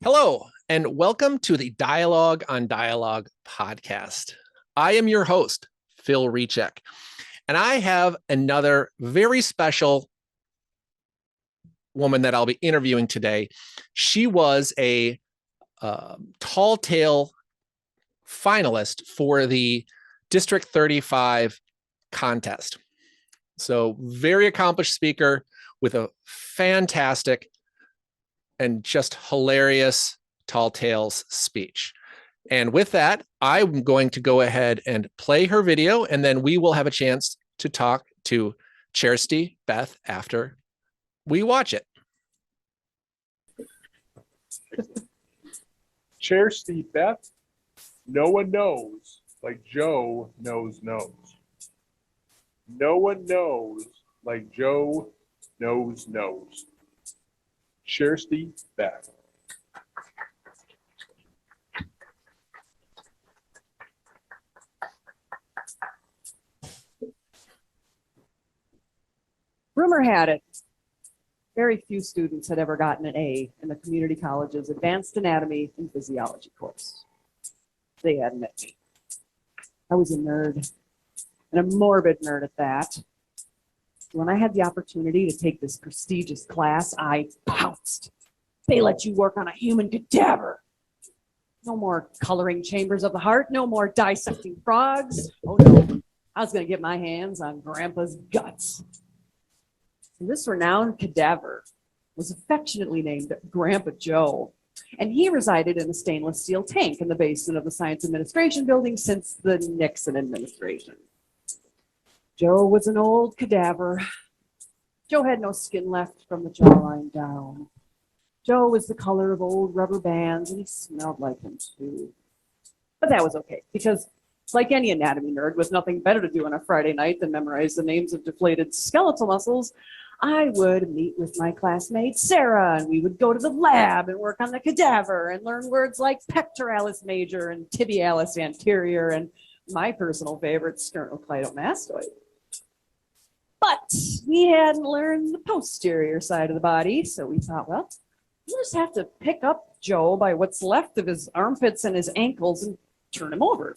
Hello, and welcome to the Dialogue on Dialogue podcast. I am your host, Phil Rechek, and I have another very special woman that I'll be interviewing today. She was a tall tale finalist for the District 35 contest. So very accomplished speaker with a fantastic and just hilarious tall tales speech. And with that, I'm going to go ahead and play her video, and then we will have a chance to talk to Kjersti, Beth, after we watch it. Kjersti, Beth, no one knows like Joe knows. No one knows like Joe knows. Kjersti, Beth. Rumor had it, very few students had ever gotten an A in the community college's advanced anatomy and physiology course. They hadn't met me. I was a nerd, and a morbid nerd at that. When I had the opportunity to take this prestigious class, I pounced. They let you work on a human cadaver. No more coloring chambers of the heart, no more dissecting frogs. Oh no, I was gonna get my hands on Grandpa's guts. And this renowned cadaver was affectionately named Grandpa Joe, and he resided in a stainless steel tank in the basement of the Science Administration building since the Nixon administration. Joe was an old cadaver. Joe had no skin left from the jawline down. Joe was the color of old rubber bands, and he smelled like them too. But that was okay, because like any anatomy nerd with nothing better to do on a Friday night than memorize the names of deflated skeletal muscles, I would meet with my classmate Sarah, and we would go to the lab and work on the cadaver and learn words like pectoralis major and tibialis anterior and my personal favorite, sternocleidomastoid. But we hadn't learned the posterior side of the body, so we thought, well, we'll just have to pick up Joe by what's left of his armpits and his ankles and turn him over.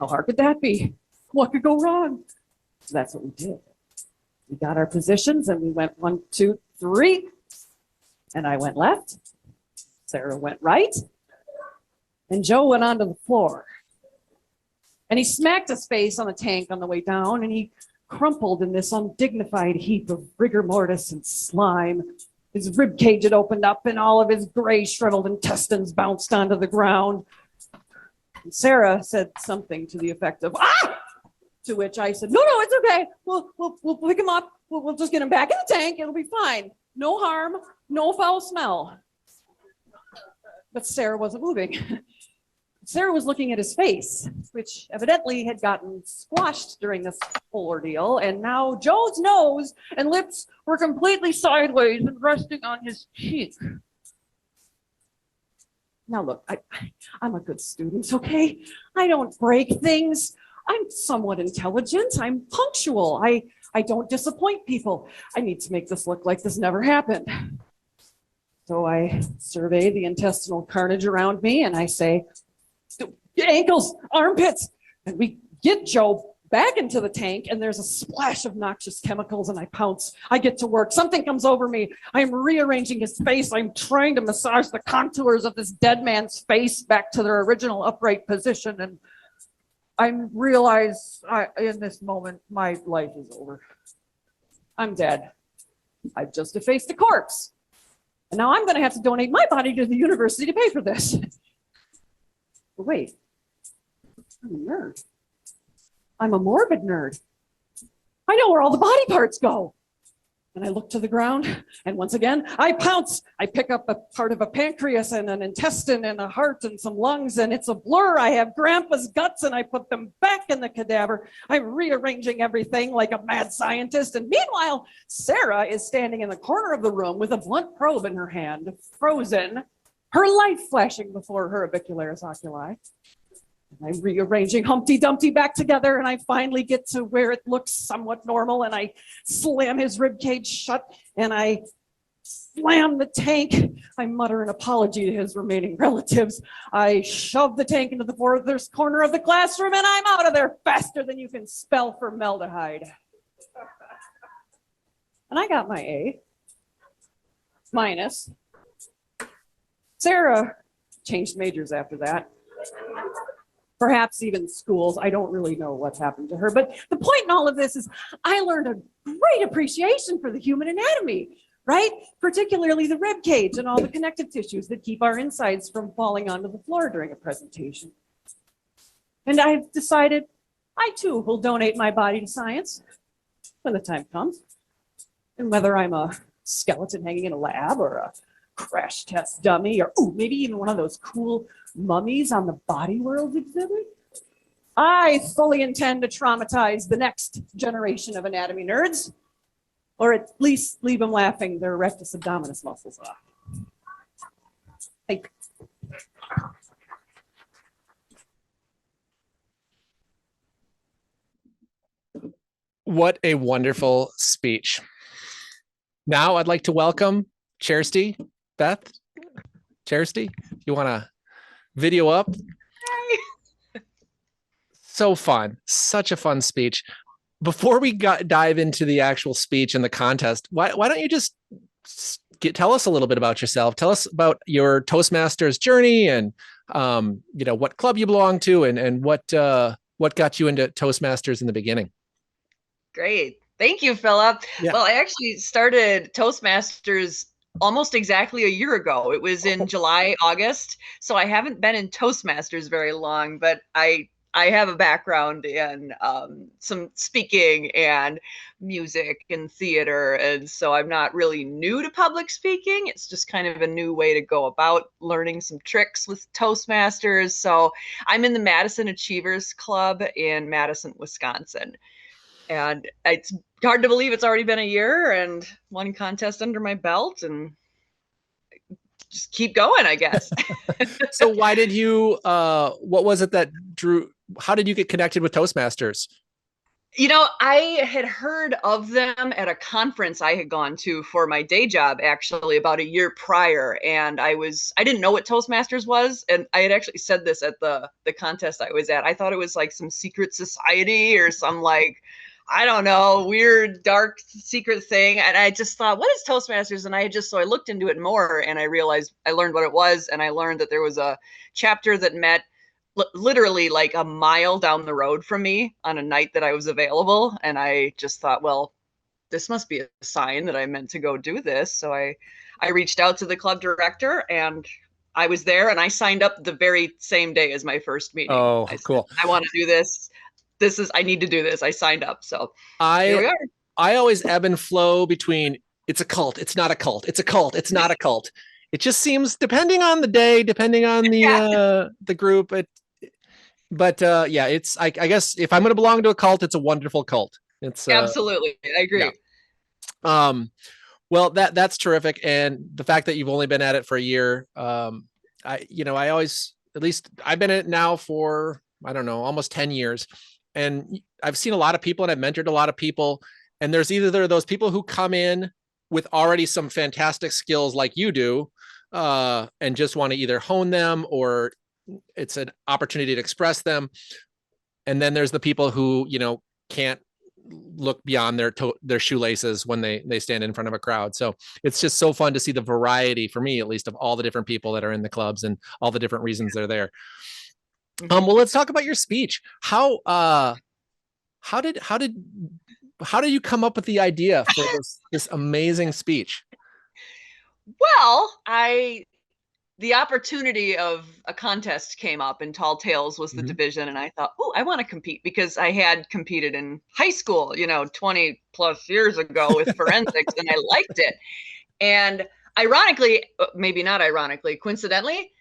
How hard could that be? What could go wrong? So that's what we did. We got our positions and we went 1, 2, 3. And I went left. Sarah went right. And Joe went onto the floor. And he smacked his face on the tank on the way down, and he crumpled in this undignified heap of rigor mortis and slime. His rib cage had opened up and all of his gray shriveled intestines bounced onto the ground. And Sarah said something to the effect of, "Ah!" To which I said, no, it's okay. We'll pick him up. We'll just get him back in the tank. It'll be fine. No harm, no foul smell. But Sarah wasn't moving. Sarah was looking at his face, which evidently had gotten squashed during this whole ordeal. And now Joe's nose and lips were completely sideways and resting on his cheek. Now look, I'm a good student, okay? I don't break things. I'm somewhat intelligent. I'm punctual. I don't disappoint people. I need to make this look like this never happened. So I survey the intestinal carnage around me and I say, ankles, armpits. And we get Joe back into the tank and there's a splash of noxious chemicals and I pounce. I get to work. Something comes over me. I'm rearranging his face. I'm trying to massage the contours of this dead man's face back to their original upright position. And I realize in this moment, my life is over. I'm dead. I've just effaced a corpse. And now I'm going to have to donate my body to the university to pay for this. But wait, I'm a nerd. I'm a morbid nerd. I know where all the body parts go. And I look to the ground, and once again, I pounce. I pick up a part of a pancreas and an intestine and a heart and some lungs, and it's a blur. I have Grandpa's guts, and I put them back in the cadaver. I'm rearranging everything like a mad scientist. And meanwhile, Sarah is standing in the corner of the room with a blunt probe in her hand, frozen, her life flashing before her orbicularis oculi. I'm rearranging Humpty Dumpty back together, and I finally get to where it looks somewhat normal, and I slam his rib cage shut, and I slam the tank. I mutter an apology to his remaining relatives. I shove the tank into the furthest corner of the classroom, and I'm out of there faster than you can spell formaldehyde. And I got my A minus. Sarah changed majors after that. Perhaps even schools. I don't really know what's happened to her. But the point in all of this is I learned a great appreciation for the human anatomy, right? Particularly the rib cage and all the connective tissues that keep our insides from falling onto the floor during a presentation. And I've decided I too will donate my body to science when the time comes. And whether I'm a skeleton hanging in a lab or a crash test dummy or maybe even one of those cool mummies on the Body World exhibit, I fully intend to traumatize the next generation of anatomy nerds, or at least leave them laughing their rectus abdominis muscles off. Thank you. What a wonderful speech. Now I'd like to welcome Kjersti. Beth, Kjersti, you want to video up? Hi. So fun. Such a fun speech. Before we dive into the actual speech and the contest, why don't you just tell us a little bit about yourself? Tell us about your Toastmasters journey and what club you belong to and what got you into Toastmasters in the beginning. Great. Thank you, Philip. Yeah. Well, I actually started Toastmasters almost exactly a year ago. It was in July, August. So I haven't been in Toastmasters very long, but I have a background in some speaking and music and theater. And so I'm not really new to public speaking. It's just kind of a new way to go about learning some tricks with Toastmasters. So I'm in the Madison Achievers Club in Madison, Wisconsin. And it's hard to believe it's already been a year and one contest under my belt and just keep going, I guess. So why did you, what was it that drew, how did you get connected with Toastmasters? You know, I had heard of them at a conference I had gone to for my day job, actually, about a year prior. And I didn't know what Toastmasters was. And I had actually said this at the contest I was at. I thought it was like some secret society or some I don't know, weird, dark, secret thing. And I just thought, what is Toastmasters? And so I looked into it more and I realized I learned what it was. And I learned that there was a chapter that met literally like a mile down the road from me on a night that I was available. And I just thought, well, this must be a sign that I meant to go do this. So I reached out to the club director and I was there and I signed up the very same day as my first meeting. Oh, I said, cool. I want to do this. I need to do this. I signed up. So here we are. I always ebb and flow between it's a cult, it's not a cult, it's a cult, it's not a cult. It just seems, depending on the day, depending on the group, yeah, it's I guess if I'm going to belong to a cult, it's a wonderful cult. It's absolutely, I agree. Yeah. Well, that's terrific, and the fact that you've only been at it for a year, I always, at least I've been at it now for, I don't know, almost 10 years. And I've seen a lot of people and I've mentored a lot of people. And there's either those people who come in with already some fantastic skills like you do, and just want to either hone them or it's an opportunity to express them. And then there's the people who, can't look beyond their shoelaces when they stand in front of a crowd. So it's just so fun to see the variety, for me at least, of all the different people that are in the clubs and all the different reasons they're there. Well, let's talk about your speech. How did you come up with the idea for this amazing speech? Well, the opportunity of a contest came up and Tall Tales was the division. And I thought, oh, I want to compete because I had competed in high school, 20 plus years ago with forensics and I liked it. And ironically, maybe not ironically, coincidentally,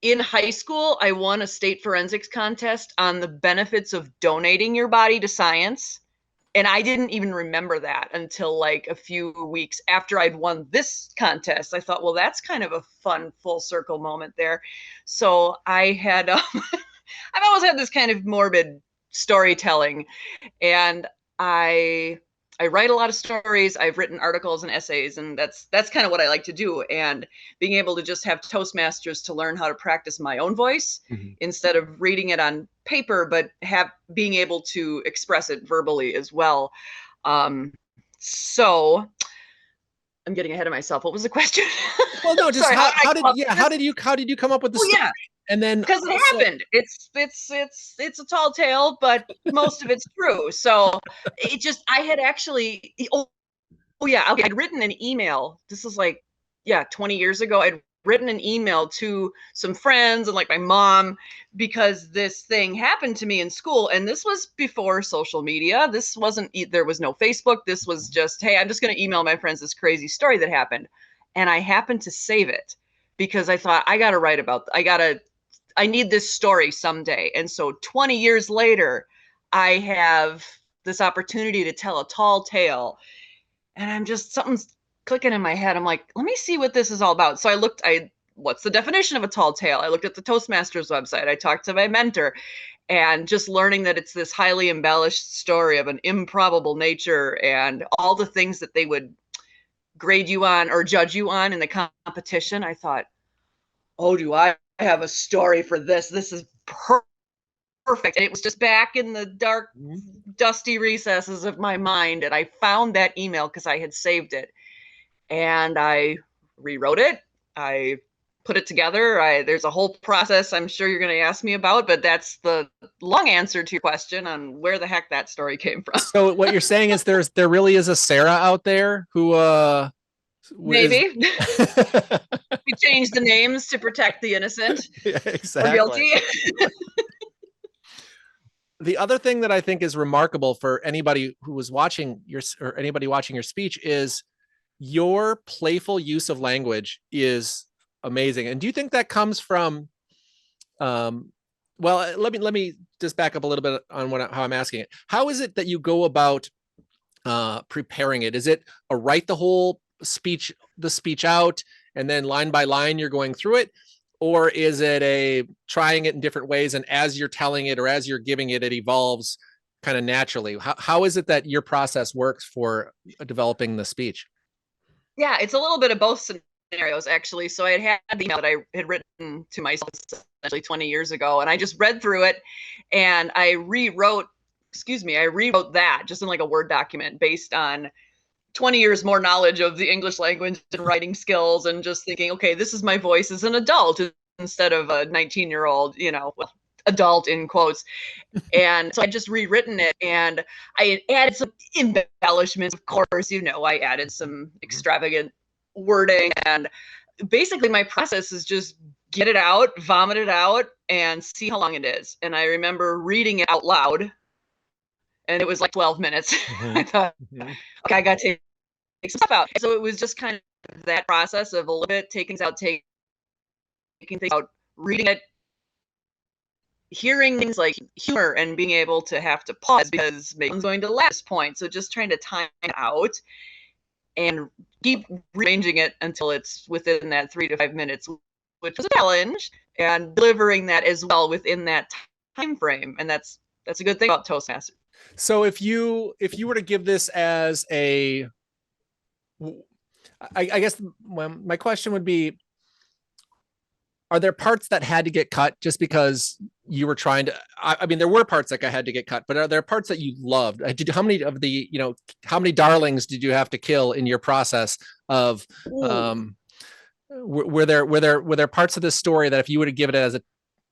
in high school, I won a state forensics contest on the benefits of donating your body to science. And I didn't even remember that until like a few weeks after I'd won this contest. I thought, well, that's kind of a fun full circle moment there. So I had I've always had this kind of morbid storytelling, and I write a lot of stories. I've written articles and essays, and that's kind of what I like to do. And being able to just have Toastmasters to learn how to practice my own voice instead of reading it on paper, but being able to express it verbally as well. So I'm getting ahead of myself. What was the question? Well, no, just Sorry, how did you come up with the story? Yeah. And then because it happened. It's a tall tale, but most of it's true. So I had actually, yeah, okay, I'd written an email. This is 20 years ago. I'd written an email to some friends and like my mom, because this thing happened to me in school. And this was before social media. There was no Facebook. This was just, hey, I'm just going to email my friends this crazy story that happened. And I happened to save it because I thought, I need this story someday. And so 20 years later, I have this opportunity to tell a tall tale. And something's clicking in my head. I'm like, let me see what this is all about. So what's the definition of a tall tale? I looked at the Toastmasters website. I talked to my mentor, and just learning that it's this highly embellished story of an improbable nature and all the things that they would grade you on or judge you on in the competition. I thought, oh, do I have a story for this? This is perfect. And it was just back in the dark, dusty recesses of my mind. And I found that email because I had saved it. And I rewrote it. I put it together. There's a whole process I'm sure you're going to ask me about, but that's the long answer to your question on where the heck that story came from. So what you're saying is there really is a Sarah out there who maybe we changed the names to protect the innocent. Yeah, exactly. Or guilty. The other thing that I think is remarkable for anybody who was watching anybody watching your speech is your playful use of language is amazing. And do you think that comes from well, let me just back up a little bit on how I'm asking it. How is it that you go about preparing it? Is it write the whole speech out and then line by line you're going through it? Or is it trying it in different ways, and as you're telling it or as you're giving it, it evolves kind of naturally? How is it that your process works for developing the speech? Yeah, it's a little bit of both scenarios, actually. So I had the email that I had written to myself essentially 20 years ago, and I just read through it, and I rewrote that just in like a Word document based on 20 years more knowledge of the English language and writing skills, and just thinking, okay, this is my voice as an adult instead of a 19-year-old, adult in quotes. And so I just rewritten it, and I added some embellishments, of course. I added some extravagant wording, and basically my process is just get it out, vomit it out, and see how long it is. And I remember reading it out loud, and it was like 12 minutes. I thought, okay, I got to take some stuff out. So it was just kind of that process of a little bit taking things out, reading it, hearing things like humor, and being able to have to pause because maybe I'm going to laugh at this point. So just trying to time it out and keep rearranging it until it's within that 3 to 5 minutes, which is a challenge, and delivering that as well within that time frame. And that's a good thing about Toastmasters. So if you were to give this as I guess my question would be, are there parts that had to get cut just because you were trying to, I mean, there were parts that had to get cut, but are there parts that you loved? How many darlings did you have to kill in your process of, were there parts of this story that if you would have given it as a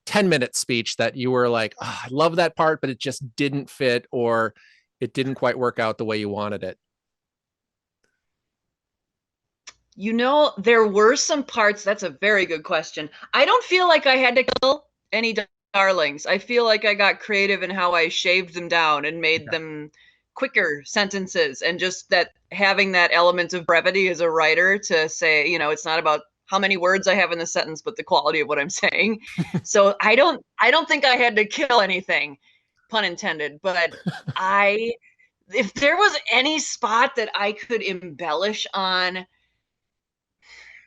10-minute speech that you were like, oh, I love that part, but it just didn't fit, or it didn't quite work out the way you wanted it? There were some parts. That's a very good question. I don't feel like I had to kill any darlings. I feel like I got creative in how I shaved them down and made them quicker sentences, and just that having that element of brevity as a writer to say, it's not about how many words I have in the sentence, but the quality of what I'm saying. So I don't think I had to kill anything, pun intended, but if there was any spot that I could embellish on,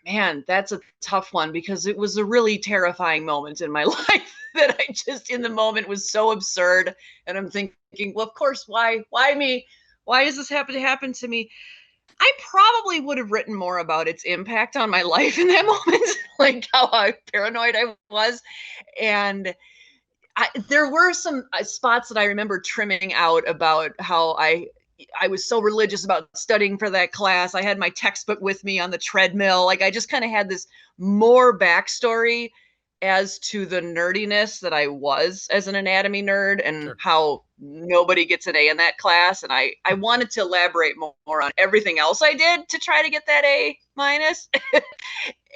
man, that's a tough one, because it was a really terrifying moment in my life that I just in the moment was so absurd. And I'm thinking, well, of course, why me? Why does this happen to me? I probably would have written more about its impact on my life in that moment, like how paranoid I was. And there were some spots that I remember trimming out about how I was so religious about studying for that class. I had my textbook with me on the treadmill. Like I just kind of had this more backstory as to the nerdiness that I was as an anatomy nerd and Sure. how nobody gets an A in that class. And I wanted to elaborate more on everything else I did to try to get that A minus.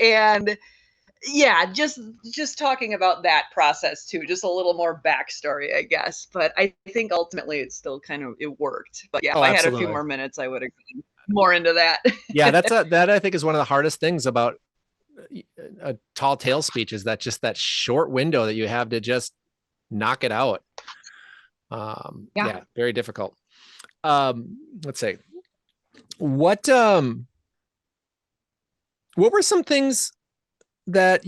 And yeah, just talking about that process too, just a little more backstory, I guess. But I think ultimately it still kind of it worked. But yeah, Oh, if I had a few absolutely. more minutes, I would have gone more into that. Yeah, that I think is one of the hardest things about a tall tale speech is that just that short window that you have to just knock it out. Yeah, very difficult. Let's see. What were some things that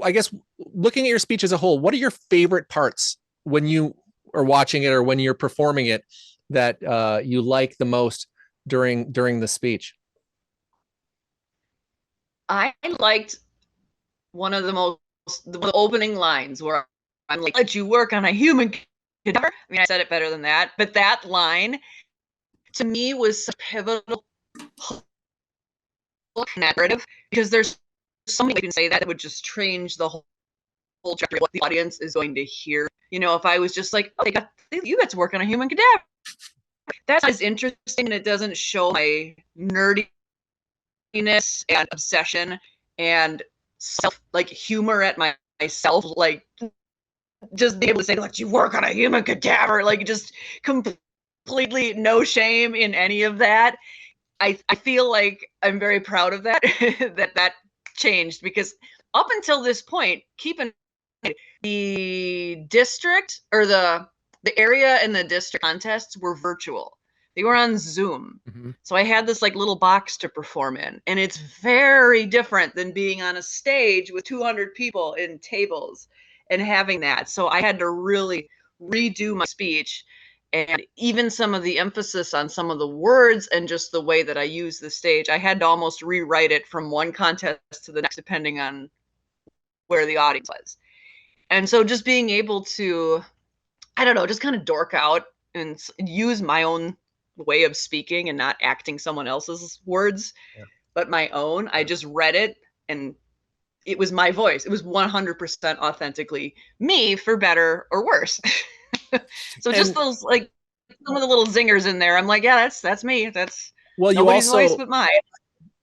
I guess looking at your speech as a whole, what are your favorite parts when you are watching it or when you're performing it that you like the most during the speech? I liked one of the opening lines where I'm like, let you work on a human cadaver. I mean, I said it better than that, but that line to me was a pivotal narrative because there's so many ways you can say that would just change the whole trajectory of what the audience is going to hear. You know, if I was just like, oh, you got to work on a human cadaver. That's as interesting and it doesn't show my nerdiness and obsession and like humor at myself, like just be able to say, like, you work on a human cadaver, like just completely no shame in any of that. I feel like I'm very proud of that, that changed because up until this point, keep in mind, the district or the area and the district contests were virtual. They were on Zoom. Mm-hmm. So I had this like little box to perform in. And it's very different than being on a stage with 200 people in tables and having that. So I had to really redo my speech and even some of the emphasis on some of the words and just the way that I use the stage. I had to almost rewrite it from one contest to the next, depending on where the audience was. And so just being able to, I don't know, just kind of dork out and use my own way of speaking and not acting someone else's words, but my own. I just read it and it was my voice. It was 100% authentically me, for better or worse. So just those, like, some of the little zingers in there. I'm like, yeah, that's me. That's nobody's voice but mine.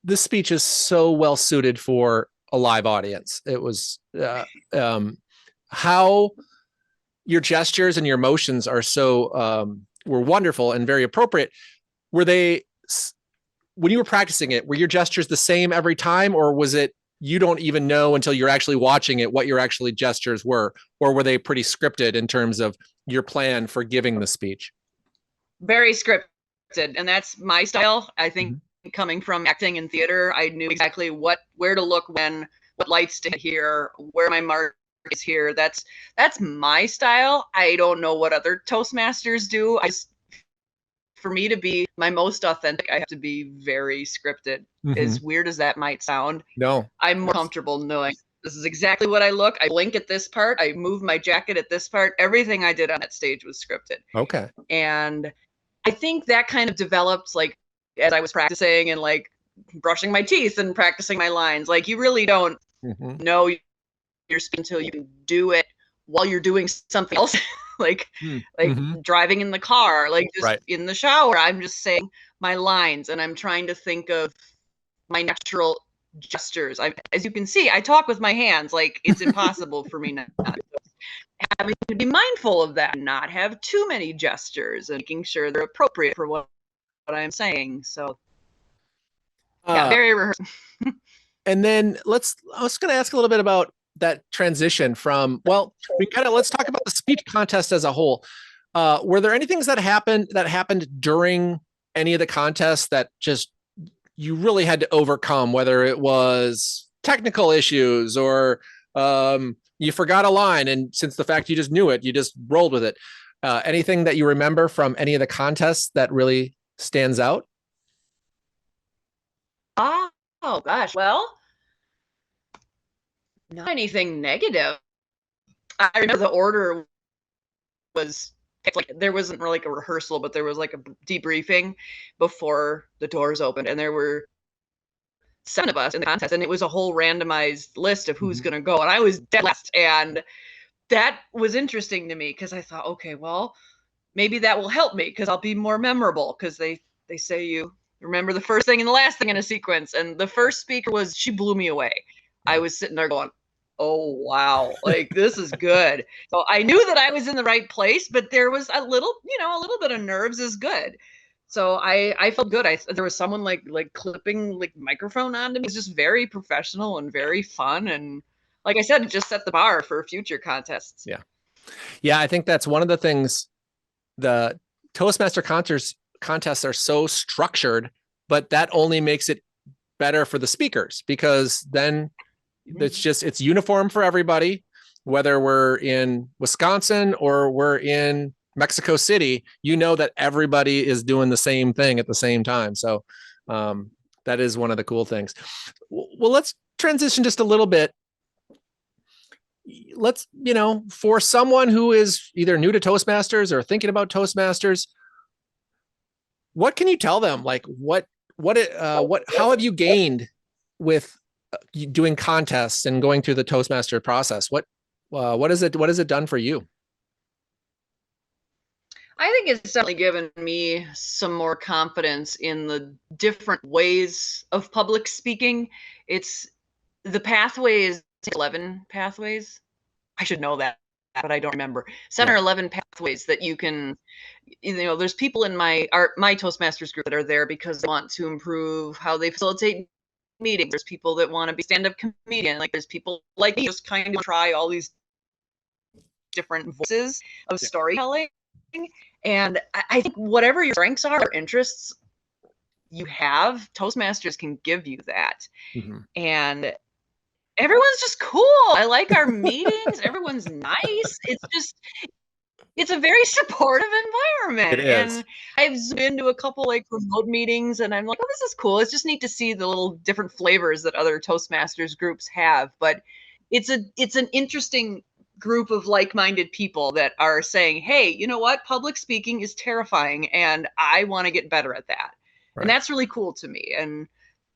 This speech is so well suited for a live audience. It was how your gestures and your emotions are so were wonderful and very appropriate. Were they, when you were practicing it, were your gestures the same every time, or was it you don't even know until you're actually watching it what your actually gestures were, or were they pretty scripted in terms of your plan for giving the speech? Very scripted, and that's my style. I think coming from acting and theater, I knew exactly where to look when, what lights to hit here, where my mark is here. That's my style. I don't know what other Toastmasters do. For me to be my most authentic, I have to be very scripted. As weird as that might sound, no, I'm more comfortable knowing this is exactly what I look. I blink at this part. I move my jacket at this part. Everything I did on that stage was scripted. Okay. And I think that kind of developed like as I was practicing and like brushing my teeth and practicing my lines. Like you really don't know your speech until you can do it while you're doing something else. like driving in the car, like just in the shower. I'm just saying my lines and I'm trying to think of my natural gestures. As you can see, I talk with my hands. Like it's impossible for me not having to be mindful of that and not have too many gestures and making sure they're appropriate for what I'm saying. So yeah, very rehearsed. And then I was going to ask a little bit about that transition from, well, let's talk about the speech contest as a whole. Were there any things that happened during any of the contests that just you really had to overcome, whether it was technical issues or you forgot a line, and since the fact you just knew it, you just rolled with it. Anything that you remember from any of the contests that really stands out? Oh gosh, well, not anything negative. I remember the order was like there wasn't really like a rehearsal, but there was like a debriefing before the doors opened, and there were 7 of us in the contest, and it was a whole randomized list of who's going to go, and I was dead last, and that was interesting to me because I thought, okay, well, maybe that will help me because I'll be more memorable because they say you remember the first thing and the last thing in a sequence, and the first speaker she blew me away. I was sitting there going, oh wow, like this is good. So I knew that I was in the right place, but there was a little bit of nerves is good. So I felt good. There was someone like clipping like microphone onto me. It was just very professional and very fun, and like I said, it just set the bar for future contests. Yeah, I think that's one of the things. The Toastmaster contests are so structured, but that only makes it better for the speakers, because then it's uniform for everybody, whether we're in Wisconsin or we're in Mexico City, that everybody is doing the same thing at the same time. So that is one of the cool things. Well, let's transition just a little bit. Let's, for someone who is either new to Toastmasters or thinking about Toastmasters, what can you tell them? Like how have you gained with doing contests and going through the Toastmaster process? What has it done for you? I think it's definitely given me some more confidence in the different ways of public speaking. It's the pathways, 11 pathways. I should know that, but I don't remember. 7 or 11 pathways that you can, there's people in my Toastmasters group that are there because they want to improve how they facilitate meetings. There's people that want to be stand-up comedian. Like there's people like me just kind of try all these different voices of storytelling. And I think whatever your strengths are or interests you have, Toastmasters can give you that. And everyone's just cool. I like our meetings. Everyone's nice. It's a very supportive environment. It is. And I've been to a couple like remote meetings and I'm like, oh, this is cool. It's just neat to see the little different flavors that other Toastmasters groups have. But it's an interesting group of like-minded people that are saying, hey, you know what? Public speaking is terrifying and I want to get better at that. Right. And that's really cool to me. And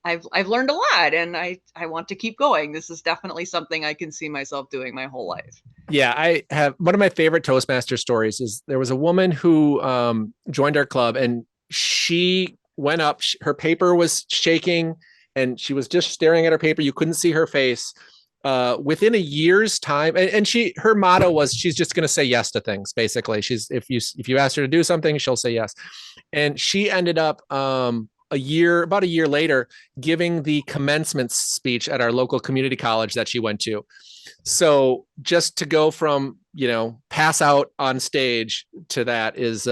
I've learned a lot and I want to keep going. This is definitely something I can see myself doing my whole life. Yeah, I have one of my favorite Toastmaster stories is there was a woman who joined our club and she went up, her paper was shaking and she was just staring at her paper. You couldn't see her face. Within a year's time, and her motto was she's just going to say yes to things. Basically, if you ask her to do something, she'll say yes. And she ended up about a year later giving the commencement speech at our local community college that she went to. So just to go from pass out on stage to that is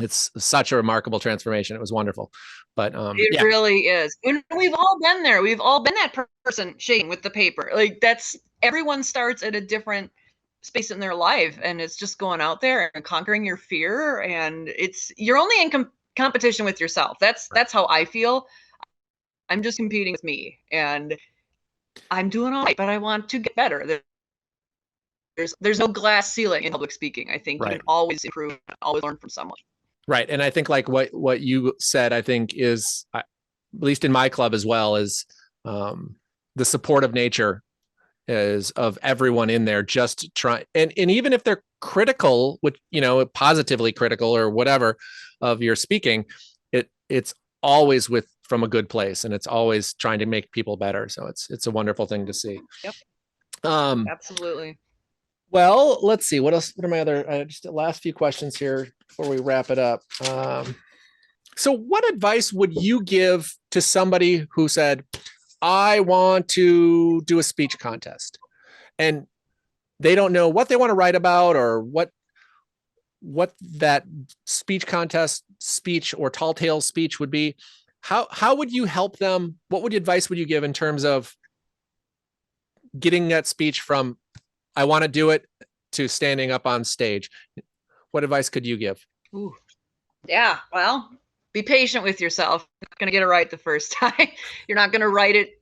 it's such a remarkable transformation. It was wonderful. But it really is. And we've all been there. We've all been that person shaking with the paper. Like everyone starts at a different space in their life, and it's just going out there and conquering your fear. And you're only in competition with yourself. That's how I feel. I'm just competing with me, and I'm doing all right, but I want to get better. There's no glass ceiling in public speaking. I think you can always improve, always learn from someone. Right. And I think like what you said, I think is, at least in my club as well, is the supportive nature is of everyone in there just trying. And even if they're critical, which, positively critical or whatever of your speaking, it's always from a good place and it's always trying to make people better. So it's a wonderful thing to see. Yep. Absolutely. Well, let's see. What else? What are my other, just the last few questions here before we wrap it up. So what advice would you give to somebody who said, I want to do a speech contest and they don't know what they want to write about or what that speech contest speech or tall tale speech would be? How would you help them? What advice would you give in terms of getting that speech from I want to do it to standing up on stage. What advice could you give? Ooh. Yeah, well, be patient with yourself. You're not going to get it right the first time. You're not going to write it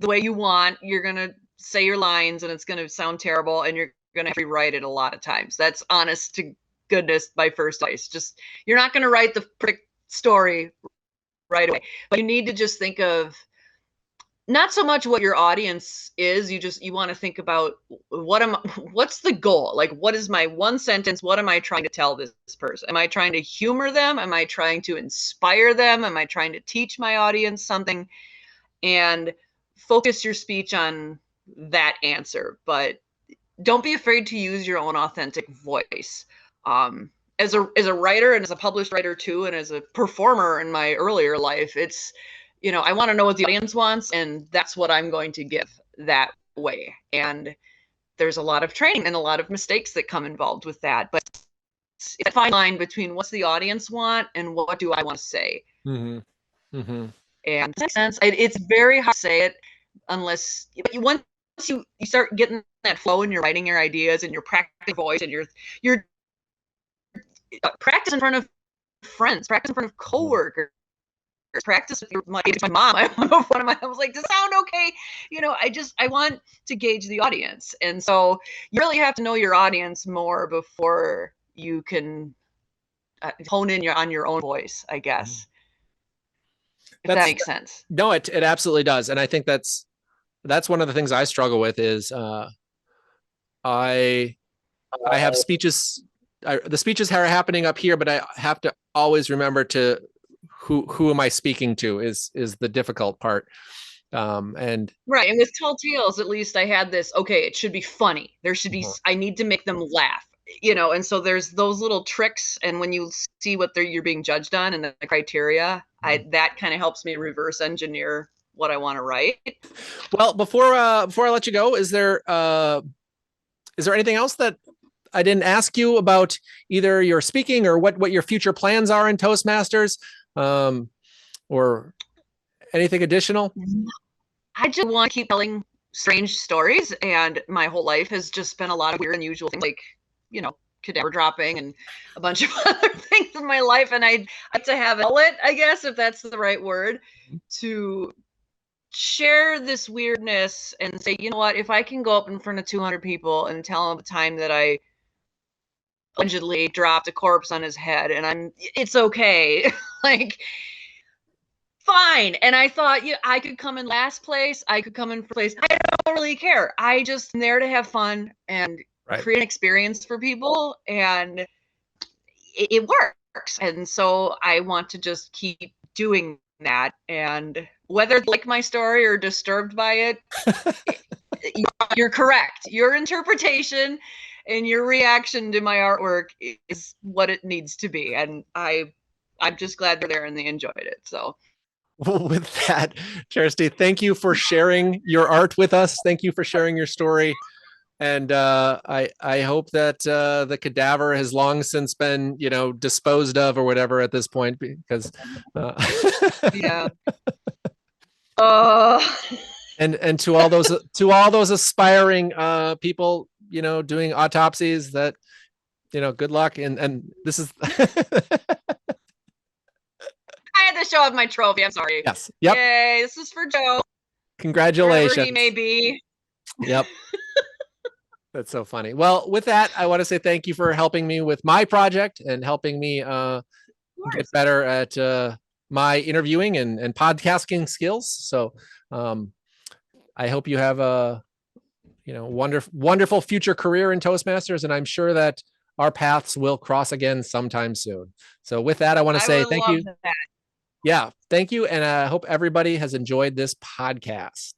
the way you want. You're going to say your lines and it's going to sound terrible and you're going to rewrite it a lot of times. That's honest to goodness my first advice. Just, you're not going to write the perfect story right away, but you need to just think of not so much what your audience is. You want to think about what's the goal? Like, what is my one sentence? What am I trying to tell this person? Am I trying to humor them? Am I trying to inspire them? Am I trying to teach my audience something? And focus your speech on that answer, but don't be afraid to use your own authentic voice. As a writer and as a published writer too, and as a performer in my earlier life, it's, I want to know what the audience wants, and that's what I'm going to give that way. And there's a lot of training and a lot of mistakes that come involved with that. But it's a fine line between what's the audience want and what do I want to say. Mm-hmm. Mm-hmm. And that makes sense. It's very hard to say it unless once you start getting that flow and you're writing your ideas and your practical voice and you're practice in front of friends, practice in front of coworkers, practice with my mom. I don't know if one of my mom was like, does it sound okay? I want to gauge the audience. And so you really have to know your audience more before you can hone in on your own voice, I guess. If that makes sense. No, it absolutely does. And I think that's one of the things I struggle with is I have speeches. The speeches are happening up here, but I have to always remember to who am I speaking to is the difficult part. And right. And with Tall Tales, at least I had this, okay, it should be funny. There should be, I need to make them laugh, and so there's those little tricks. And when you see what you're being judged on and the criteria, that kind of helps me reverse engineer what I want to write. Well, before I let you go, is there anything else that I didn't ask you about either your speaking or what your future plans are in Toastmasters, or anything additional? I just want to keep telling strange stories, and my whole life has just been a lot of weird, unusual things, like, cadaver dropping and a bunch of other things in my life. And I'd like to have an outlet, I guess, if that's the right word, to share this weirdness and say, you know what, if I can go up in front of 200 people and tell them the time that I allegedly dropped a corpse on his head and it's okay. Like, fine. And I thought, I could come in last place. I could come in first place. I don't really care. I just am there to have fun and create an experience for people. And it works. And so I want to just keep doing that. And whether they like my story or disturbed by it, you're correct. Your interpretation and your reaction to my artwork is what it needs to be. And I'm just glad they're there and they enjoyed it. So with that, Kjersti, thank you for sharing your art with us. Thank you for sharing your story. And I hope that the cadaver has long since been, disposed of or whatever at this point, because yeah. And to all those aspiring people, doing autopsies, that, good luck. And this is I had to show off my trophy. I'm sorry. Yes. Yep. Yay, this is for Joe. Congratulations. Wherever he may be. Yep. That's so funny. Well, with that, I want to say thank you for helping me with my project and helping me get better at my interviewing and podcasting skills. So I hope you have a wonderful future career in Toastmasters, and I'm sure that our paths will cross again sometime soon. So with that, I want to say thank you. Yeah, thank you, and I hope everybody has enjoyed this podcast.